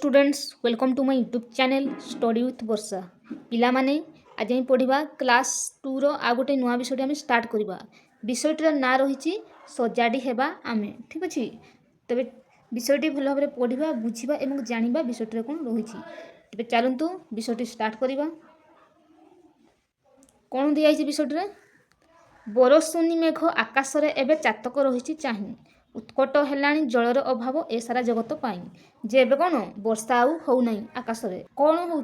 Students welcome to my YouTube channel study with Varsha पिला माने आज हम पढ़ा क्लास 2 रो आ गोटे नुआ विषय आम स्टार्ट करवा विषयटर ना रही सजाड़ी हेबा आमे ठीक अच्छे तेरे विषयटी भल भाव पढ़ा बुझा और जाना विषयटर कौन रही तेरे चलतु विषयटी स्टार्ट करवा कौन दिखाई विषयटे बरषुनी मेघ आकाश एवं चातक रही चाहे उत्कट है जलर अभाव ए सारा जगत पाई जे एबे कौन वर्षा आउ होना आकाश कौन हो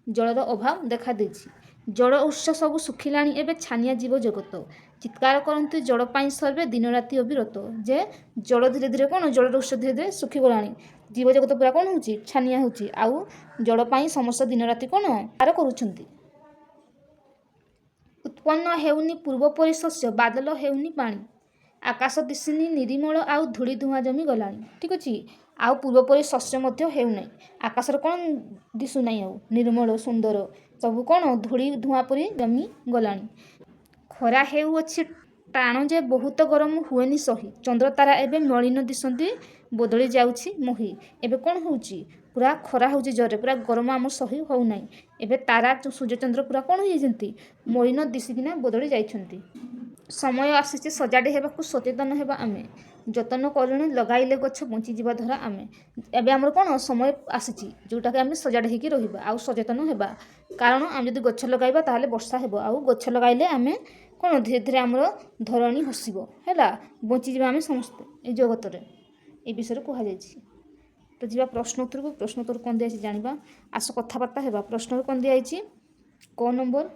जलर अभाव देखा देछि जल उत्स सब सुखिला एवं छानिया जीव जगत चित्कार करते जल पाई सर्वे दिन राति अविरत जे जल धीरे धीरे कौन जलर उत्स धीरे धीरे सुखीगला जीव जगत पूरा कौन हो छानिया हो जल पाई समस्त दिन राति कौन पार करुछंती उत्पन्न हेउनी पूर्वपरि शस्य बादल हेउनी पानी आकाश दिशुनी निर्मल आउ धूली धुआं जमी गला ठीक अच्छे आउ पूर्वपरि शस्य हेउना आकाश कौन दिशुना आउ निर्मल सुंदर सब कौन धूली धुआं परी जमी गला खरा हेउछि टाण जे बहुत गरम हुएनी सही चंद्र तारा एवं मलिन दिशंती बदली जाउछि मोही एबे कौन होउछि पूरा खरा होउछि जरे पूरा गरम आम सही होउना एबे तारा सूर्यचंद्र पूरा कौन होइजंती मलिन दिशिकिना बदली जाइछंती समय आसी सजाड़ी हेबाकु सचेतन हेबा आमे जतन करूणी लगाइले गछ बंची जीवा धरा आमे एबे हमर कौन समय आसी जोटा कि आमे सजाड़ी हेकी रहिबा आउ सचेतन हेबा कारण आम जदि गछ लगाइबा ताहले वर्षा हेबो आउ गछ लगाइले आमे कौन धीरे धीरे आमर धरणी हसिबो हैला बंची जीवा आमे समस्त ए जगत रे ए विषय कहा जायछि तो जीवा प्रश्नोत्तर कोन दियाछि जानिबा आस कथाबार्ता हेबा प्रश्न कोन दियाछि क नंबर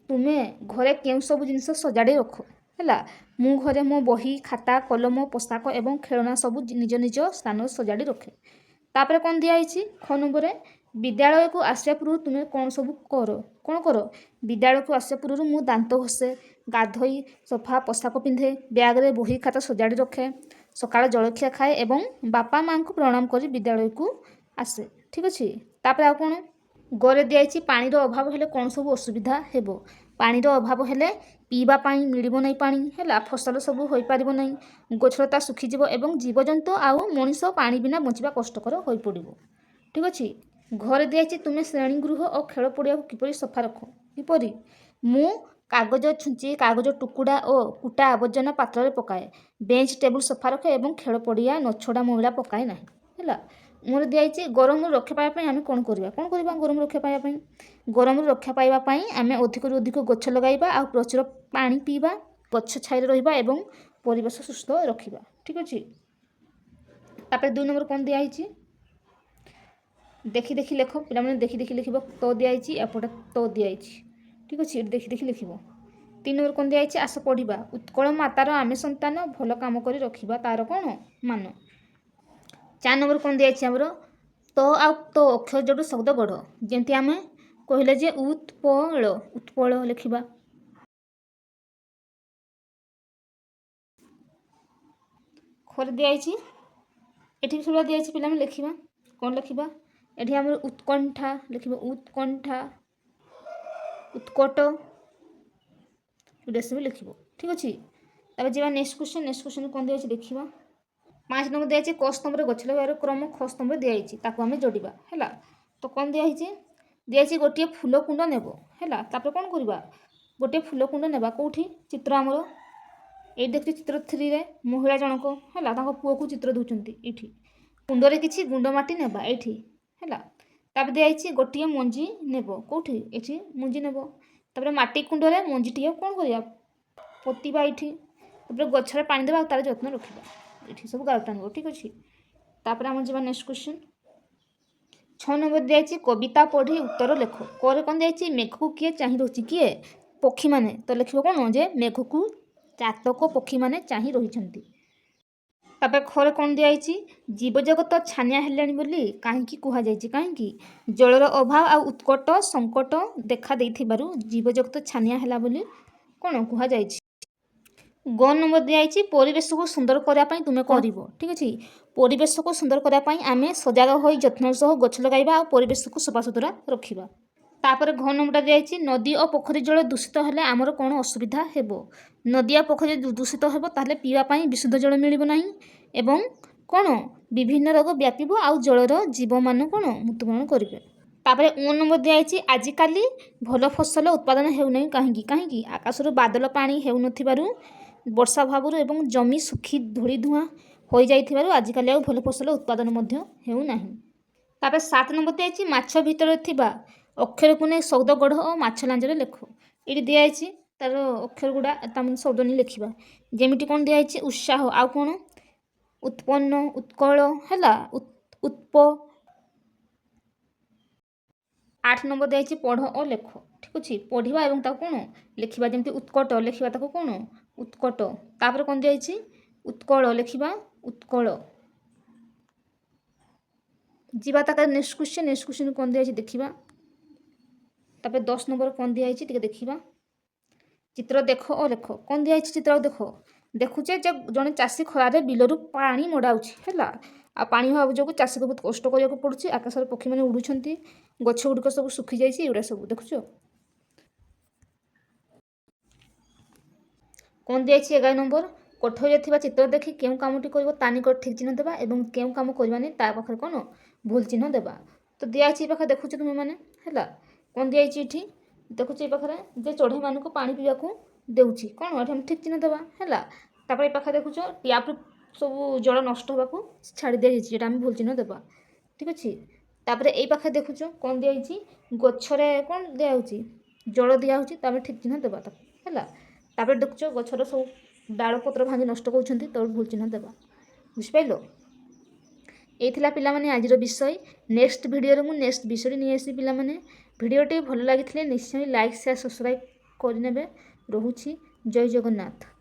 तुम्हें घरे क्यों सब जिन सजाड़ी रख है मु घरे मो बही खाता कलम पोशाक एवं खेलना सब निज निज स्थान सजाड़ी रखे तापर कौन दिखाई ख नंबर विद्यालय को आसिया पूर्व तुम्हें कौन सब कर विद्यालय को आसिया पूर्व मु दांत घसे गाधोई सफा पोशाक पिंधे ब्याग्रे बही खाता सजाड़ी रखे सकाळ जलखिया खाए एवं बापा माँ को प्रणाम कर विद्यालय को आसे ठीक अच्छे तापर आ कौन गरे दिखाई पानीर अभाव हेले कौन सब असुविधा हेबो पानीर अभाव हेले पीवा पानी मिलिबो नहीं पानी है फसल सब हो पारिबो नहीं गछलता सुखीजीव एवं जीवजंतु आउ मनीष पानी बिना बंचिबा कष्टकर हो पड़िबो ठीक अच्छे घरे दिखाई तुम्हें श्रेणी गृह और खेल पड़िया किपरि सफा रख किपरि मु कागज छुंची कागज टुकुड़ा और कुटा आवर्जना पात्र पकाए बेंच टेबुल सफा रखे एवं खेल पड़िया नछड़ा मैला पकाए ना है मोर दिखाई गरम रक्षा पाइबा आम कौन करवा गरम रक्षा पाइबा गरम रक्षा पाइबा आम अधिक अधिक गछ लगाइबा आ प्रचुर पानी पीवा गछ छाई रहिबा एवं परिवेश सुस्थ रखिबा ठीक अच्छे तापर 2 नंबर कौन दिखाई देखी देखी लेख पे देखी देखी लिख तो दिखाई एपटे तो दिखाई ठीक अच्छे देखी देखी लिख 3 नंबर कौन दिखाई आस पढ़ा उत्कल मातार आमे संतान भल काम कर रखा तार कौन मान 4 नंबर कौन दिखाई आमर तो आ तो अक्षर जोड़ शब्द गढ़ जमी आम कहले जे उत्पल उत्पल लिखा खर दिखाई एठी सब दिखाई पे लिखा कौन लिखा एठी आमर उत्कंठा लिखा उत्कंठा उत्कट सब लिख ठीक अच्छे तब जी नेक्स्ट क्वेश्चन कौन दिखाई देखा 5 नंबर दिखाई क स्तंभ गछ लगार क्रम ख स्तंभ दिखाई ताको आम जोड़ा है तो कौन दिखाई गोटे फूल कुंड नेब है कौन करवा गोटे फूल कुंड नेबा कौटी चित्र आमर ये देखिए चित्र 3 रे महिला जनक है पुओ को चित्र दूसरी ये कुंडरे किसी गुंड माटी नेबा ये है तब दिखाई गोटे मंजी नेब कौटी ये मंजी नेब तापर माटी कुंडरे मंजी टी कौन करवा पोतीबा ये गचर पानी देवा तार जत्न रखा ये सब गार टाण ठीक अच्छे तापर आम जा नेक्स्ट क्वेश्चन 6 नंबर दिखाई कविता पढ़ी उत्तर लेख करे कौन दिखाई मेघ को किए चाह रही किए पक्षी मैंने तो लिख कौन जे मेघ को चातक पक्षी मैंने चाह रही तापर खरे कौन दिखाई जीवजगत छानिया हेलानी बोली कहीं कहीं जलर अभाव आ उत्कट संकट देखा देइथिबारु जीवजगत छानिया हेला बोली कौन कह जाए ग नंबर दिखाई परिवेश को सुंदर करने तुम्हें कर ठीक अच्छे परिवेश को सुंदर करने आम सजग हो जत्न सह गछ लगाइबा और परिवेश को सफा सुतरा रखा तापर घ नंबर दिखाई नदी और पोखरी जल दूषित हेले आमर कौन असुविधा हेबो नदी और पोखरी दूषित हेबो ताहले पीवा पाई विशुद्ध जल मिलिबो नाही एवं କ'ଣ ବିଭିନ୍ନ ରୋଗ ବ୍ୟାପିବ ଆଉ ଜଳର ଜୀବମାନ କ'ଣ ମୃତ୍ୟୁବରଣ କରିବେ। ତାପରେ 9 ନମ୍ବର ଦିଆଯାଇଛି ଆଜିକାଲି ଭଲ ଫସଲ ଉତ୍ପାଦନ ହେଉନାହିଁ କାହିଁକି? କାହିଁକି? ଆକାଶରୁ ବାଦଲ ପାଣି ହେଉନଥିବାରୁ, ବର୍ଷା ଅଭାବରୁ ଏବଂ ଜମି ଶୁଖି ଧୂଳି ଧୂଆଁ ହୋଇଯାଇଥିବାରୁ ଆଜିକାଲି ଆଉ ଭଲ ଫସଲ ଉତ୍ପାଦନ ମଧ୍ୟ ହେଉନାହିଁ। ତାପରେ 7 ନମ୍ବର ଦିଆଯାଇଛି ମାଛ ଭିତରେ ଥିବା ଅକ୍ଷରକୁ ନେଇ ଶବ୍ଦ ଗଢ଼ ଓ ମାଛ ଲାଞ୍ଜରେ ଲେଖ। ଏଇଠି ଦିଆଯାଇଛି ତାର ଅକ୍ଷର ଗୁଡ଼ା ତା ଶବ୍ଦ ନେଇ ଲେଖିବା। ଯେମିତି କ'ଣ ଦିଆଯାଇଛି ଉତ୍ସାହ, ଆଉ କ'ଣ ଉତ୍ପନ୍ନ, ଉତ୍କଳ ହେଲା, ଉତ୍ପ। 8 ନମ୍ବର ଦିଆଯାଇଛି ପଢ଼ ଓ ଲେଖ। ଠିକ୍ ଅଛି, ପଢ଼ିବା ଏବଂ ତାକୁ କ'ଣ ଲେଖିବା। ଯେମିତି ଉତ୍କଟ ଲେଖିବା ତାକୁ କ'ଣ ଉତ୍କଟ। ତାପରେ କ'ଣ ଦିଆଯାଇଛି ଉତ୍କଳ ଲେଖିବା ଉତ୍କଳ। ଯିବା ତାପରେ ନେକ୍ସଟ କ୍ୱେଶ୍ଚନ କ'ଣ ଦିଆଯାଇଛି ଦେଖିବା। ତାପରେ 10 ନମ୍ବର କ'ଣ ଦିଆଯାଇଛି ଟିକେ ଦେଖିବା। ଚିତ୍ର ଦେଖ ଓ ଲେଖ। କ'ଣ ଦିଆଯାଇଛି ଚିତ୍ର ଦେଖ। ଦେଖୁଛେ ଯେ ଜଣେ ଚାଷୀ ଖରାରେ ବିଲରୁ ପାଣି ମଡ଼ାଉଛି ହେଲା। ଆଉ ପାଣି ଅଭାବ ଯୋଗୁଁ ଚାଷୀକୁ ବହୁତ କଷ୍ଟ କରିବାକୁ ପଡ଼ୁଛି। ଆକାଶରେ ପକ୍ଷୀମାନେ ଉଡ଼ୁଛନ୍ତି, ଗଛ ଗୁଡ଼ିକ ସବୁ ଶୁଖିଯାଇଛି, ଏଗୁଡ଼ା ସବୁ ଦେଖୁଛ। କ'ଣ ଦିଆଯାଇଛି 11 ନମ୍ବର କୋଠରୀରେ ଥିବା ଚିତ୍ର ଦେଖି କେଉଁ କାମଟି କରିବ ତା ନିକଟ ଠିକ୍ ଚିହ୍ନ ଦେବା ଏବଂ କେଉଁ କାମ କରିବାନି ତା ପାଖରେ କ'ଣ ଭୁଲ ଚିହ୍ନ ଦେବା। ତ ଦିଆଯାଇଛି ଏ ପାଖରେ ଦେଖୁଛ ତୁମେମାନେ ହେଲା। କ'ଣ ଦିଆଯାଇଛି ଏଠି ଦେଖୁଛ ଏ ପାଖରେ ଯେ ଚଢ଼େଇମାନଙ୍କୁ ପାଣି ପିଇବାକୁ ଦେଉଛି। କ'ଣ ଏଠି ଆମେ ଠିକ୍ ଚିହ୍ନ ଦେବା ହେଲା। ତାପରେ ଏ ପାଖରେ ଦେଖୁଛ ଟ୍ୟାପ୍ରୁ ସବୁ ଜଳ ନଷ୍ଟ ହେବାକୁ ଛାଡ଼ି ଦିଆଯାଇଛି, ଯେଟା ଆମେ ଭୁଲ ଚିହ୍ନ ଦେବା। ଠିକ୍ ଅଛି। ତାପରେ ଏଇ ପାଖରେ ଦେଖୁଛ କ'ଣ ଦିଆଯାଇଛି ଗଛରେ କ'ଣ ଦିଆହେଉଛି ଜଳ ଦିଆହେଉଛି, ତାପରେ ଠିକ୍ ଚିହ୍ନ ଦେବା ତାକୁ ହେଲା। ତାପରେ ଦେଖୁଛ ଗଛର ସବୁ ଡାଳପତ୍ର ଭାଙ୍ଗି ନଷ୍ଟ କରୁଛନ୍ତି, ତ ଭୁଲ ଚିହ୍ନ ଦେବା। ବୁଝିପାରିଲ। ଏଇ ଥିଲା ପିଲାମାନେ ଆଜିର ବିଷୟ। ନେକ୍ସଟ ଭିଡ଼ିଓରେ ମୁଁ ନେକ୍ସଟ ବିଷୟଟି ନେଇ ଆସିବି ପିଲାମାନେ। ଭିଡ଼ିଓଟି ଭଲ ଲାଗିଥିଲେ ନିଶ୍ଚୟ ଲାଇକ୍ ସେୟାର ସବସ୍କ୍ରାଇବ୍ କରିନେବେ। ରହୁଛି ଜୟ ଜଗନ୍ନାଥ।